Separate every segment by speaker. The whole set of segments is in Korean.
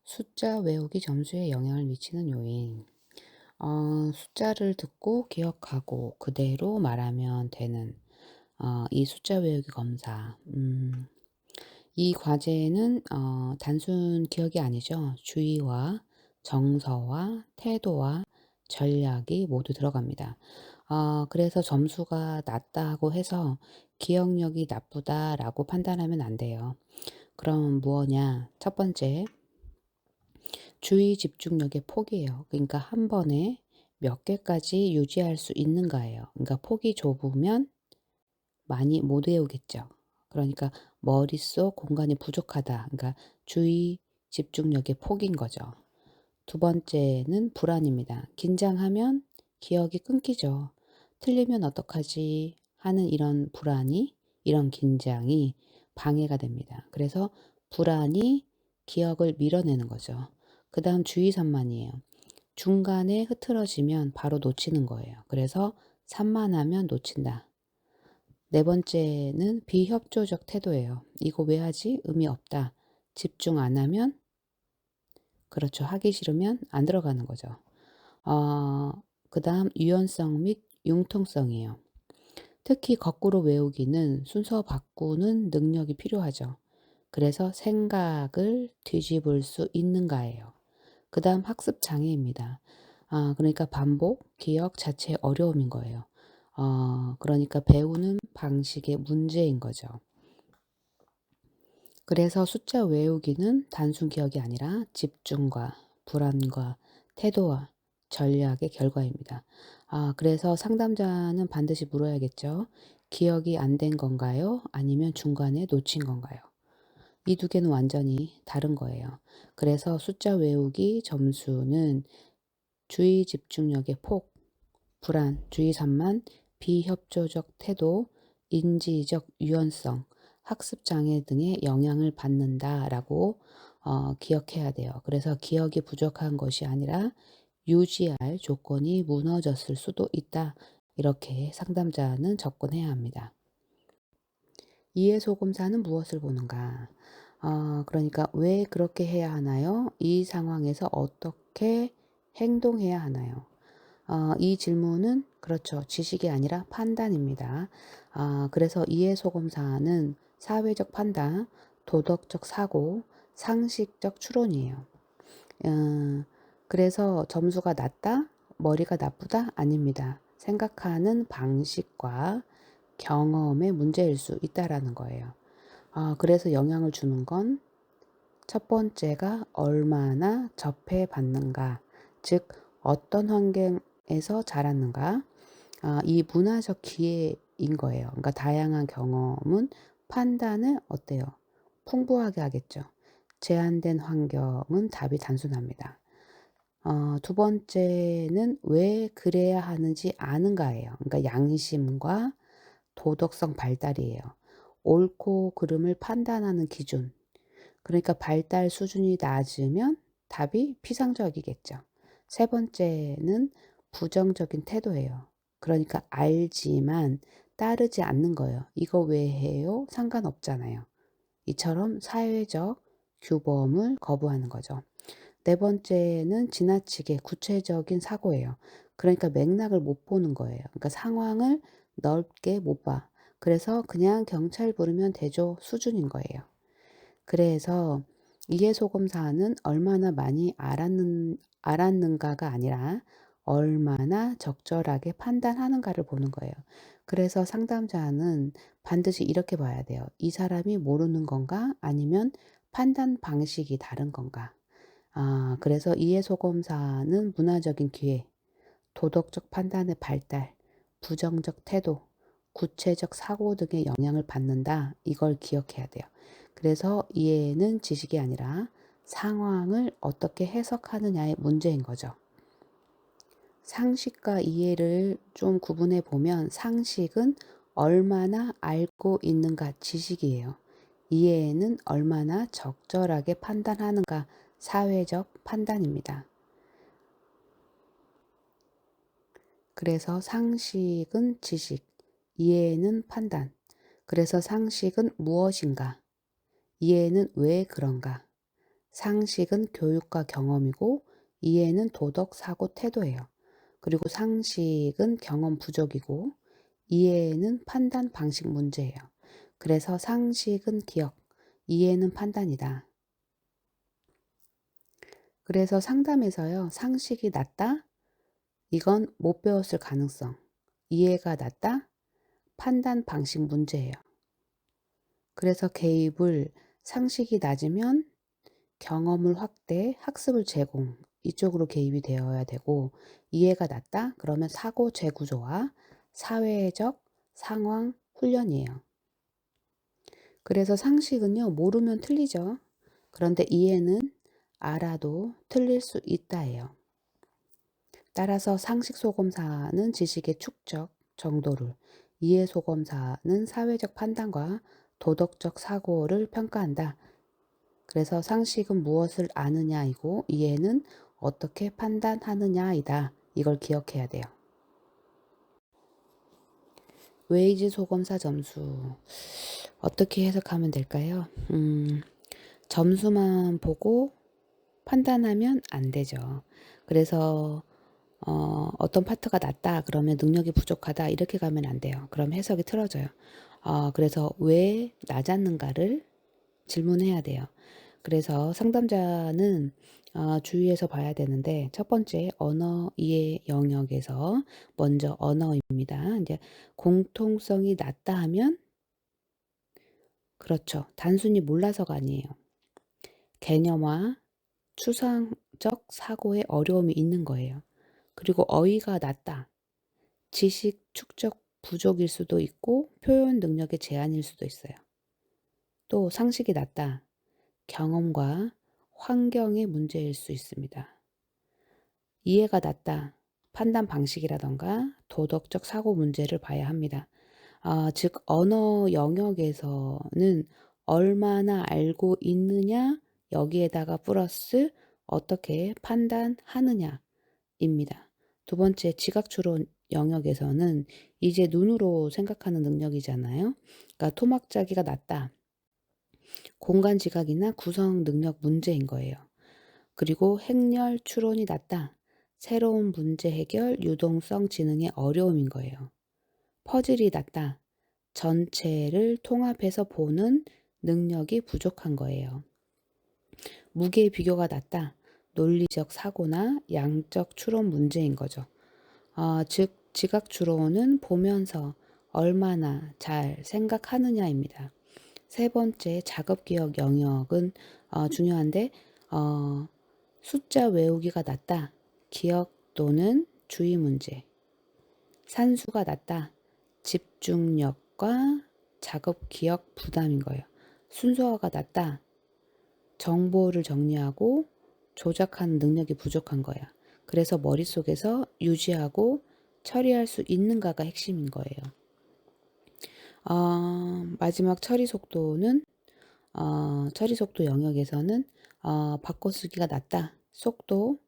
Speaker 1: 숫자 외우기 점수에 영향을 미치는 요인. 숫자를 듣고 기억하고 그대로 말하면 되는 이 숫자 외우기 검사. 이 과제는 단순 기억이 아니죠. 주의와 정서와 태도와 전략이 모두 들어갑니다. 그래서 점수가 낮다고 해서 기억력이 나쁘다라고 판단하면 안 돼요. 그럼 뭐냐? 첫 번째, 주의 집중력의 폭이에요. 그러니까 한 번에 몇 개까지 유지할 수 있는가예요. 그러니까 폭이 좁으면 많이 못 외우겠죠. 그러니까 머릿속 공간이 부족하다. 그러니까 주의 집중력의 폭인 거죠. 두 번째는 불안입니다. 긴장하면 기억이 끊기죠. 틀리면 어떡하지 하는 이런 불안이, 이런 긴장이 방해가 됩니다. 그래서 불안이 기억을 밀어내는 거죠. 그 다음 주의산만이에요. 중간에 흐트러지면 바로 놓치는 거예요. 그래서 산만하면 놓친다. 네 번째는 비협조적 태도예요. 이거 왜 하지? 의미 없다. 집중 안 하면, 그렇죠. 하기 싫으면 안 들어가는 거죠. 그 다음 유연성 및 융통성이에요. 특히 거꾸로 외우기는 순서 바꾸는 능력이 필요하죠. 그래서 생각을 뒤집을 수 있는가예요. 그 다음 학습 장애입니다. 그러니까 반복, 기억 자체의 어려움인 거예요. 그러니까 배우는 방식의 문제인 거죠. 그래서 숫자 외우기는 단순 기억이 아니라 집중과 불안과 태도와 전략의 결과입니다. 그래서 상담자는 반드시 물어야겠죠. 기억이 안 된 건가요? 아니면 중간에 놓친 건가요? 이 두 개는 완전히 다른 거예요. 그래서 숫자 외우기 점수는 주의 집중력의 폭, 불안, 주의산만, 비협조적 태도, 인지적 유연성, 학습 장애 등의 영향을 받는다라고 기억해야 돼요. 그래서 기억이 부족한 것이 아니라 유지할 조건이 무너졌을 수도 있다. 이렇게 상담자는 접근해야 합니다. 이해소금사는 무엇을 보는가? 그러니까 왜 그렇게 해야 하나요? 이 상황에서 어떻게 행동해야 하나요? 이 질문은 그렇죠. 지식이 아니라 판단입니다. 그래서 이해소금사는 사회적 판단, 도덕적 사고, 상식적 추론이에요. 그래서 점수가 낮다, 머리가 나쁘다? 아닙니다. 생각하는 방식과 경험의 문제일 수 있다라는 거예요. 그래서 영향을 주는 건 첫 번째가 얼마나 접해봤는가, 즉 어떤 환경에서 자랐는가, 이 문화적 기회인 거예요. 그러니까 다양한 경험은 판단을 어때요? 풍부하게 하겠죠. 제한된 환경은 답이 단순합니다. 두 번째는 왜 그래야 하는지 아는가예요. 그러니까 양심과 도덕성 발달이에요. 옳고 그름을 판단하는 기준. 그러니까 발달 수준이 낮으면 답이 피상적이겠죠. 세 번째는 부정적인 태도예요. 그러니까 알지만 따르지 않는 거예요. 이거 왜 해요? 상관없잖아요. 이처럼 사회적 규범을 거부하는 거죠. 네 번째는 지나치게 구체적인 사고예요. 그러니까 맥락을 못 보는 거예요. 그러니까 상황을 넓게 못 봐. 그래서 그냥 경찰 부르면 되죠 수준인 거예요. 그래서 이해소금사는 얼마나 많이 알았는가가 아니라 얼마나 적절하게 판단하는가를 보는 거예요. 그래서 상담자는 반드시 이렇게 봐야 돼요. 이 사람이 모르는 건가? 아니면 판단 방식이 다른 건가? 그래서 이해소금사는 문화적인 기회, 도덕적 판단의 발달, 부정적 태도, 구체적 사고 등의 영향을 받는다. 이걸 기억해야 돼요. 그래서 이해는 지식이 아니라 상황을 어떻게 해석하느냐의 문제인 거죠. 상식과 이해를 좀 구분해 보면 상식은 얼마나 알고 있는가 지식이에요. 이해는 얼마나 적절하게 판단하는가 사회적 판단입니다. 그래서 상식은 지식, 이해는 판단. 그래서 상식은 무엇인가? 이해는 왜 그런가? 상식은 교육과 경험이고 이해는 도덕, 사고, 태도예요. 그리고 상식은 경험 부족이고 이해는 판단 방식 문제예요. 그래서 상식은 기억, 이해는 판단이다. 그래서 상담에서요, 상식이 낮다? 이건 못 배웠을 가능성. 이해가 낮다? 판단 방식 문제예요. 그래서 개입을 상식이 낮으면 경험을 확대, 학습을 제공, 이쪽으로 개입이 되어야 되고, 이해가 낮다? 그러면 사고 재구조와 사회적 상황 훈련이에요. 그래서 상식은요, 모르면 틀리죠. 그런데 이해는 알아도 틀릴 수 있다예요. 따라서 상식 소검사는 지식의 축적 정도를, 이해 소검사는 사회적 판단과 도덕적 사고를 평가한다. 그래서 상식은 무엇을 아느냐이고 이해는 어떻게 판단하느냐이다. 이걸 기억해야 돼요. 웨이즈 소검사 점수 어떻게 해석하면 될까요? 점수만 보고 판단하면 안 되죠. 그래서 어떤 파트가 낮다 그러면 능력이 부족하다 이렇게 가면 안 돼요. 그럼 해석이 틀어져요. 그래서 왜 낮았는가를 질문해야 돼요. 그래서 상담자는 주의해서 봐야 되는데 첫 번째 언어 이해 영역에서 먼저 언어입니다. 이제 공통성이 낮다 하면 그렇죠. 단순히 몰라서가 아니에요. 개념화, 추상적 사고에 어려움이 있는 거예요. 그리고 어휘가 낮다. 지식 축적 부족일 수도 있고 표현 능력의 제한일 수도 있어요. 또 상식이 낮다. 경험과 환경의 문제일 수 있습니다. 이해가 낮다. 판단 방식이라던가 도덕적 사고 문제를 봐야 합니다. 즉 언어 영역에서는 얼마나 알고 있느냐 여기에다가 플러스 어떻게 판단하느냐입니다. 두 번째 지각 추론 영역에서는 이제 눈으로 생각하는 능력이잖아요. 그러니까 토막짜기가 낮다. 공간 지각이나 구성 능력 문제인 거예요. 그리고 행렬 추론이 낮다. 새로운 문제 해결, 유동성 지능의 어려움인 거예요. 퍼즐이 낮다. 전체를 통합해서 보는 능력이 부족한 거예요. 무게 비교가 낮다. 논리적 사고나 양적 추론 문제인 거죠. 즉 지각 추론은 보면서 얼마나 잘 생각하느냐입니다. 세 번째 작업 기억 영역은 중요한데 숫자 외우기가 낮다. 기억 또는 주의 문제. 산수가 낮다. 집중력과 작업 기억 부담인 거예요. 순서화가 낮다. 정보를 정리하고 조작하는 능력이 부족한 거야. 그래서 머릿속에서 유지하고 처리할 수 있는가가 핵심인 거예요. 마지막 처리 속도는 처리 속도 영역에서는 바꿔쓰기가 낮다. 속도,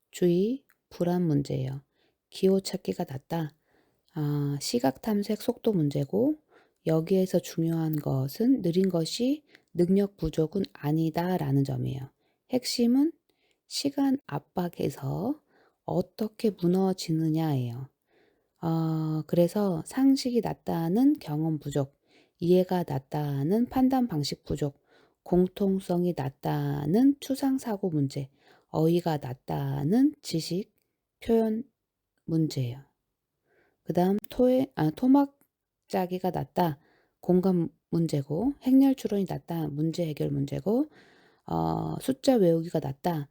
Speaker 1: 주의, 불안 문제예요. 기호 찾기가 낮다. 시각 탐색 속도 문제고 여기에서 중요한 것은 느린 것이 능력 부족은 아니다라는 점이에요. 핵심은 시간 압박에서 어떻게 무너지느냐예요. 그래서 상식이 낮다는 경험 부족, 이해가 낮다는 판단 방식 부족, 공통성이 낮다는 추상사고 문제, 어휘가 낮다는 지식, 표현 문제예요. 그 다음 토막 짜기가 낮다, 공감 문제고, 행렬 추론이 낮다, 문제 해결 문제고, 숫자 외우기가 낮다,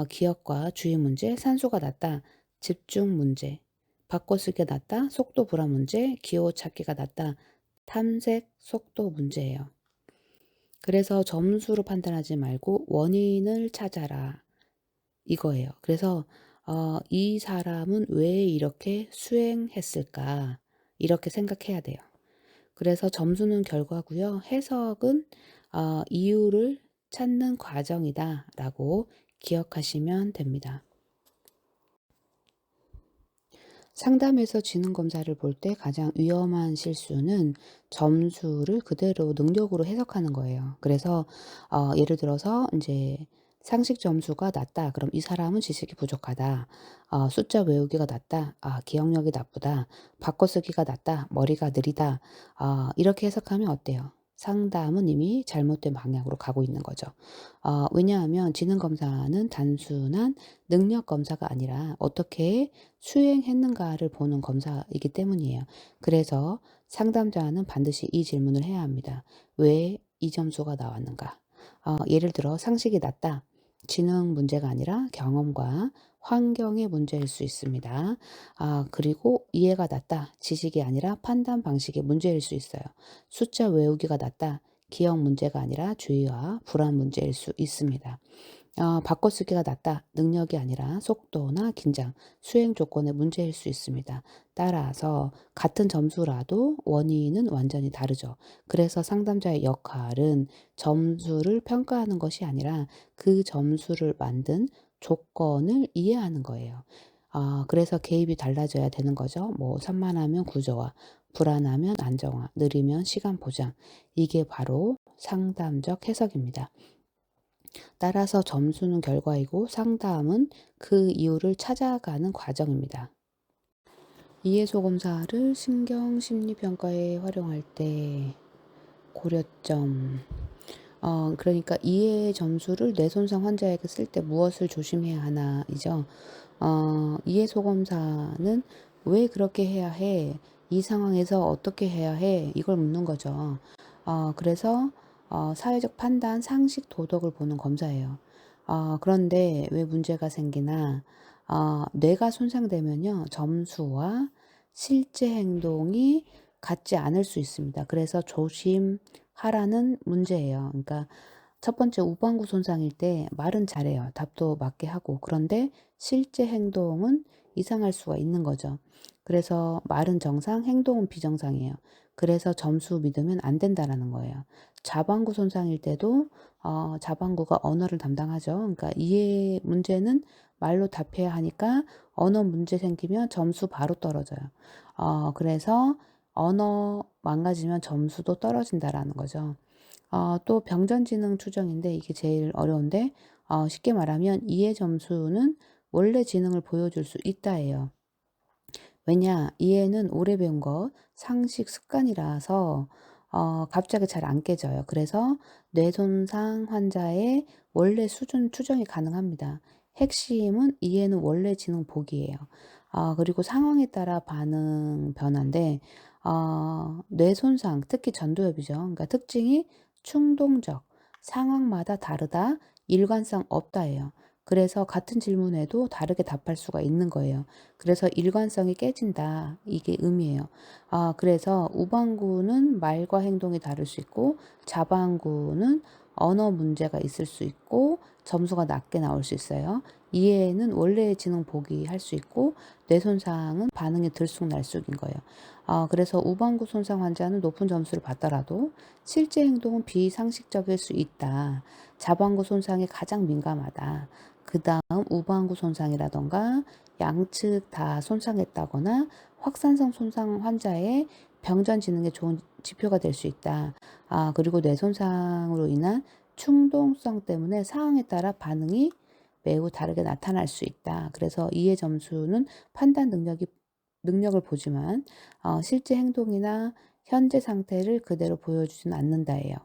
Speaker 1: 기억과 주의 문제, 산수가 낮다, 집중 문제, 바꿔쓰기가 낮다, 속도 불안 문제, 기호 찾기가 낮다, 탐색 속도 문제예요. 그래서 점수로 판단하지 말고 원인을 찾아라 이거예요. 그래서 이 사람은 왜 이렇게 수행했을까 이렇게 생각해야 돼요. 그래서 점수는 결과고요. 해석은 이유를 찾는 과정이다 라고 기억하시면 됩니다. 상담에서 지능 검사를 볼 때 가장 위험한 실수는 점수를 그대로 능력으로 해석하는 거예요. 그래서 예를 들어서 이제 상식 점수가 낮다. 그럼 이 사람은 지식이 부족하다. 숫자 외우기가 낮다. 기억력이 나쁘다. 바꿔쓰기가 낮다. 머리가 느리다. 이렇게 해석하면 어때요? 상담은 이미 잘못된 방향으로 가고 있는 거죠. 왜냐하면 지능검사는 단순한 능력 검사가 아니라 어떻게 수행했는가를 보는 검사이기 때문이에요. 그래서 상담자는 반드시 이 질문을 해야 합니다. 왜 이 점수가 나왔는가? 예를 들어 상식이 낮다. 지능 문제가 아니라 경험과 환경의 문제일 수 있습니다. 그리고 이해가 낮다. 지식이 아니라 판단 방식의 문제일 수 있어요. 숫자 외우기가 낮다. 기억 문제가 아니라 주의와 불안 문제일 수 있습니다. 바꿔쓰기가 낮다. 능력이 아니라 속도나 긴장, 수행 조건의 문제일 수 있습니다. 따라서 같은 점수라도 원인은 완전히 다르죠. 그래서 상담자의 역할은 점수를 평가하는 것이 아니라 그 점수를 만든 조건을 이해하는 거예요. 그래서 개입이 달라져야 되는 거죠. 뭐 산만하면 구조화, 불안하면 안정화, 느리면 시간 보장. 이게 바로 상담적 해석입니다. 따라서 점수는 결과이고 상담은 그 이유를 찾아가는 과정입니다. 이해소검사를 신경심리평가에 활용할 때 고려점. 그러니까 이해 점수를 뇌손상 환자에게 쓸 때 무엇을 조심해야 하나이죠. 이해소검사는 왜 그렇게 해야 해? 이 상황에서 어떻게 해야 해? 이걸 묻는 거죠. 그래서 사회적 판단, 상식, 도덕을 보는 검사예요. 그런데 왜 문제가 생기나? 뇌가 손상되면요, 점수와 실제 행동이 같지 않을 수 있습니다. 그래서 조심하라는 문제예요. 그러니까 첫 번째 우방구 손상일 때 말은 잘해요. 답도 맞게 하고. 그런데 실제 행동은 이상할 수가 있는 거죠. 그래서 말은 정상, 행동은 비정상이에요. 그래서 점수 믿으면 안 된다라는 거예요. 자반구 손상일 때도 자반구가 언어를 담당하죠. 그러니까 이해 문제는 말로 답해야 하니까 언어 문제 생기면 점수 바로 떨어져요. 그래서 언어 망가지면 점수도 떨어진다라는 거죠. 또 병전지능 추정인데 이게 제일 어려운데 쉽게 말하면 이해 점수는 원래 지능을 보여줄 수 있다예요. 왜냐? 이해는 오래 배운 것, 상식, 습관이라서 갑자기 잘 안 깨져요. 그래서 뇌손상 환자의 원래 수준 추정이 가능합니다. 핵심은 이해는 원래 지능 보기예요. 그리고 상황에 따라 반응 변화인데 뇌손상, 특히 전두엽이죠. 그러니까 특징이 충동적, 상황마다 다르다, 일관성 없다예요. 그래서 같은 질문에도 다르게 답할 수가 있는 거예요. 그래서 일관성이 깨진다. 이게 의미예요. 그래서 우방구는 말과 행동이 다를 수 있고 자방구는 언어 문제가 있을 수 있고 점수가 낮게 나올 수 있어요. 이해는 원래의 지능 보기 할 수 있고 뇌손상은 반응이 들쑥날쑥인 거예요. 그래서 우방구 손상 환자는 높은 점수를 받더라도 실제 행동은 비상식적일 수 있다. 자방구 손상에 가장 민감하다. 그 다음 우방구 손상이라던가 양측 다 손상했다거나 확산성 손상 환자의 병전 지능에 좋은 지표가 될 수 있다. 그리고 뇌 손상으로 인한 충동성 때문에 상황에 따라 반응이 매우 다르게 나타날 수 있다. 그래서 이해 점수는 판단 능력을 보지만 실제 행동이나 현재 상태를 그대로 보여주지는 않는다예요.